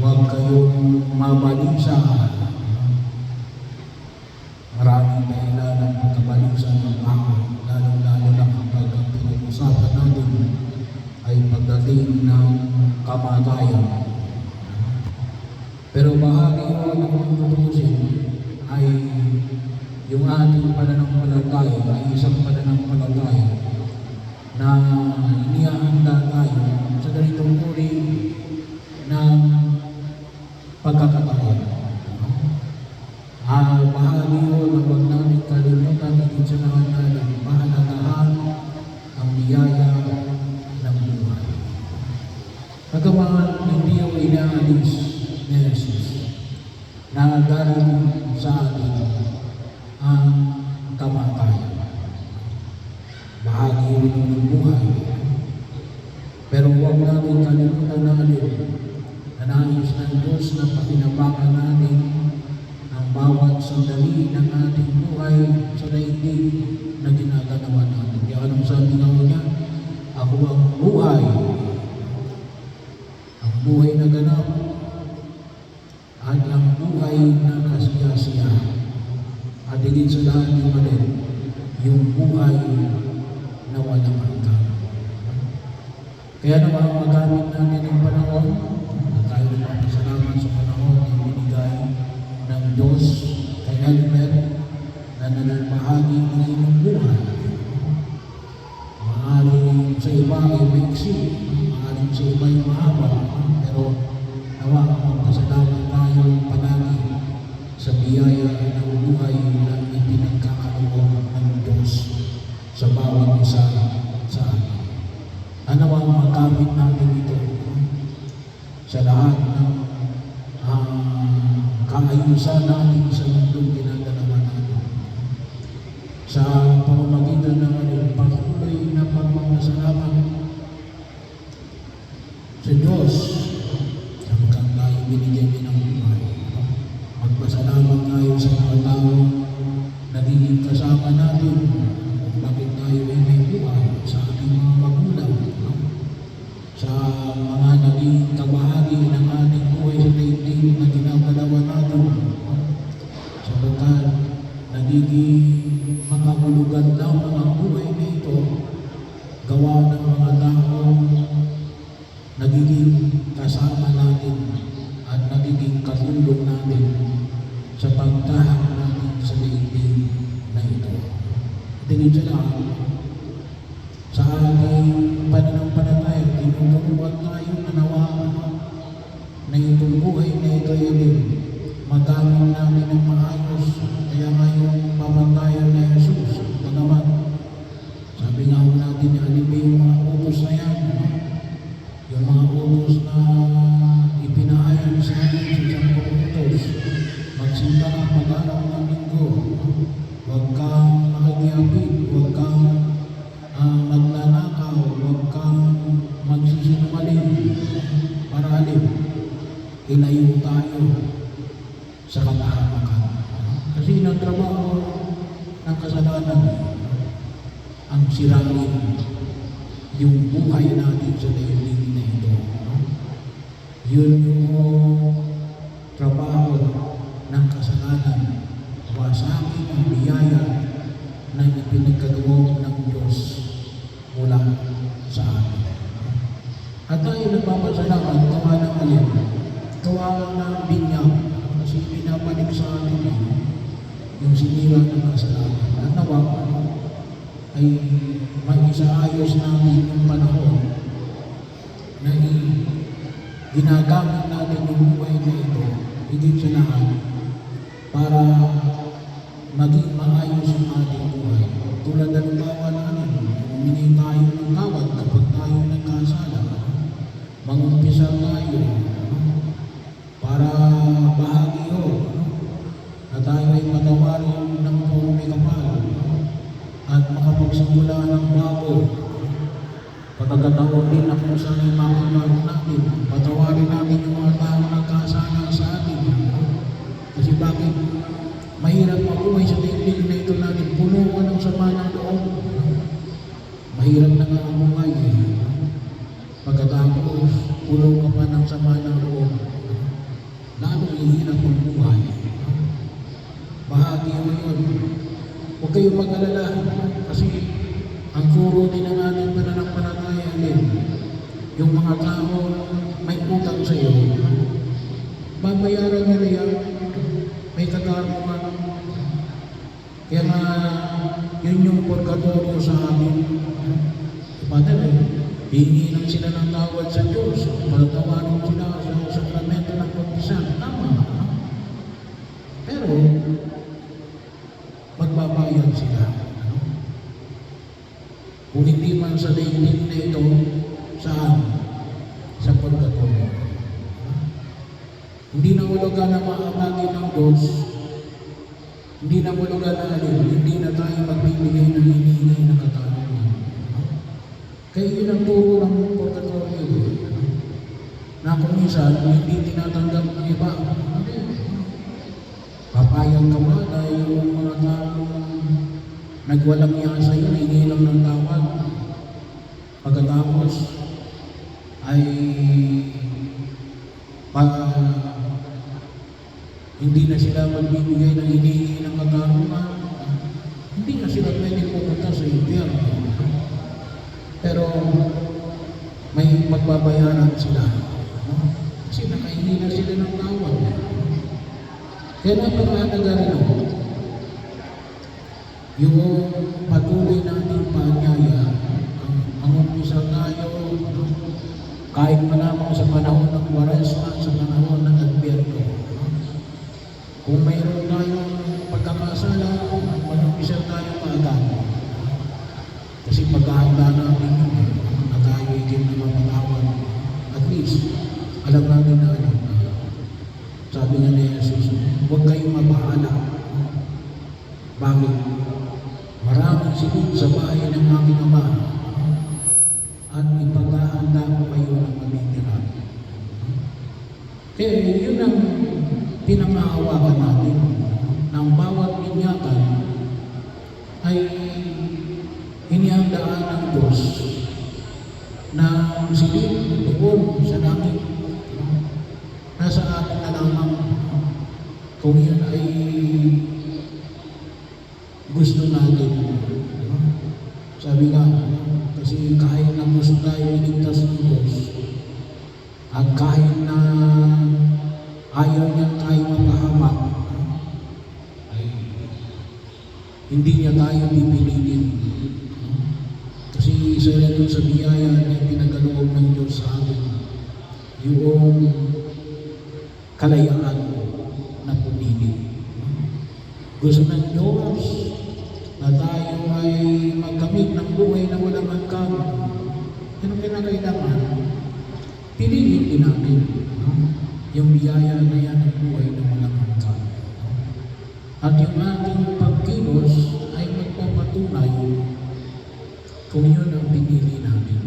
huwag kayong mabalisa. Maraming dahilan ng pagkabalisa ng tao, lalong-lalo na kapag ang pinag-usapan natin ay pagdating ng kamatayan. Pero bahagi ko na kung tutusin ay yung ating pananampalataya ay isang pananampalataya na inihahanda tayo sa ganitong uri ng pagkakataon. Bahagi ko na huwag natin kalimutan na din sa lahat ng pahalagahan ang biyaya ng buhay. Pagkaman hindi yung inaalis ni Jesus na darating sa atin ang kamatayan. Bahagi rin ng buhay. Pero huwag natin kalimutan natin na nais ng Diyos na pakinabangan natin ang bawat sandali ng ating buhay sa daigdig na ginaganawa natin. Kaya anong sabi nga niya? Ako ang buhay. Ang buhay na ganap at ang buhay na kasiya-siya. At higit sa lahat yung yung buhay na walang hanggan. Kaya naman magamit natin ang panahon na tayo nagpapasalamat sa panahon na binigay ng Diyos kay Albert na naging bahagi ng iyong buhay. Maaaring sa iba ay maiksi, maaaring sa iba ay mahaba, pero nawa magpasalamat tayo palagi sa biyaya ng buhay na ipinagkakaloob ng Diyos sa bawat isa sa atin. Ano ang magamit natin ito sa lahat ng kaayusan natin sa mundong ginagalawan natin. Sa pamamagitan ng patuloy na pagmamasalamat sa Diyos sapagkat tayo binigyan din ng buhay. Magpasalamat tayo sa mga tao nagiging kasama natin kung bakit tayo ay may buhay, sa ating mga magulang, sa mga naging kabahagi ng ating buhay sa daigdig na ginagalawan natin, sapagkat nagiging makahulugan daw ang buhay na ito gawa ng mga tao nagiging kasama natin at nagiging katulong natin sa pagtahak natin sa daigdig na ito. Tingin sa lahat, sa ating pananampalataya, tinuturuan tayo na nawa na itong buhay na ito yun magamit namin ng maayos. Kaya ngayong pamatayan na Jesus, pagamat sabi nga natin na alipin yung mga utos na yan, yung mga utos na ipinahayag sa atin sa isang utos, magsimba ka pag-araw ng linggo, huwag kang makikiapid, huwag kang magnanakaw, huwag kang magsisinungaling, para ilayo tayo sa katahamakan. Kasi nagtrabaho ng kasalanan ang sirain yung buhay natin sa daigdig na ito. Yun yung trabaho ng kasalanan. Wasakin ang biyaya na ipinagkaloob ng Diyos mula sa atin. At tayo nagpapasalamat, gawa ng alin, gawa ng binyag, kasi pinabalik sa atin yung sinira ng kasalanan. At nawa ay maisaayos natin yung panahon na ginagamit natin yung buhay na ito, higit sa lahat, para maging maayos yung ating buhay. Tulad ng bawa natin, humingi tayo ng tawad kapag tayo nagkasala. Mag-umpisa tayo para bahagi na tayo ay patawarin ng pumikapal at makapagsimula ng bago. Pagkakataon din na kung saan ay makakalago natin, patawarin natin yung mga tao nagkasala sa atin. Kasi bakit mahirap mabuhay sa daigdig na ito natin, puno ng sama ng loob. humihirap ang buhay. Bahagi mo yun. Huwag kayong mag-alala kasi ang turo din ng ating pananampalataya din, yung mga tao may utang sa iyo, babayaran nila yan, may katarungan. Kaya nga, yun yung purgatorio sa amin. Father, hihingi lang sila ng tawad sa Diyos, patawarin sila sa sakramento ng pagpisan. Tama. Pero, magbabayad sila. Kung hindi man sa daigdig na ito, saan? Sa purgatorio. Hindi na ulugan na maamagin ng Diyos, hindi na ulugan na hindi na tayo magbibigay ng hinihingi na katarungan. Kaya yun ang turo ng purgatorio. Na kung minsan, hindi tinatanggap ng iba. Papayag ka ba dahil yung mga taong nagwalang iya sa iyo, hingi lang ng tawad. Pagkatapos ay hindi na sila magbibigay ng hinihingi ng katarungan. Hindi na sila pwede pupunta sa impyerno. Pero may magbabayaran sila. Kasi nakahingi na sila ng tawad. Kaya napakahalaga rin yung patuloy nating paanyaya. Ang umpisa tayo, kahit pa lamang sa panahon ng Kwaresma, sa panahon ng Adbyerto. Kung mayroon tayong pagkakasala, mag-umpisa tayo kaagad. Kasi paghahanda natin yun, na tayo higit na mapatawad. At least, alam natin na sabi nga ni Jesus, huwag kayong mabahala. Bakit? Maraming silid sa bahay ng aming Ama at ipaghahanda ko kayo ng matitira. Kaya yun ang pinangahawakan natin ng bawat binyagan ay inihandaan ng Diyos na silid doon sa langit. Nasa atin na lamang kung yun ay gusto natin. Sabi nga, kasi kahit na gusto tayo iligtas ng Diyos, at kahit na ayaw niya tayo mapahamak, ay hindi niya tayo pipilitin. Kasi isa rin sa biyaya na pinagaloob ng Diyos sa atin, yung kalayaan na pumili. Gusto ng Diyos na tayo ay magkamit ng buhay na walang hanggan. Ano kinakailangan? Piliin din natin yung biyaya na yan ng buhay na walang hanggan. At yung ating pagkilos ay magpapatunay kung yun ang pinili natin.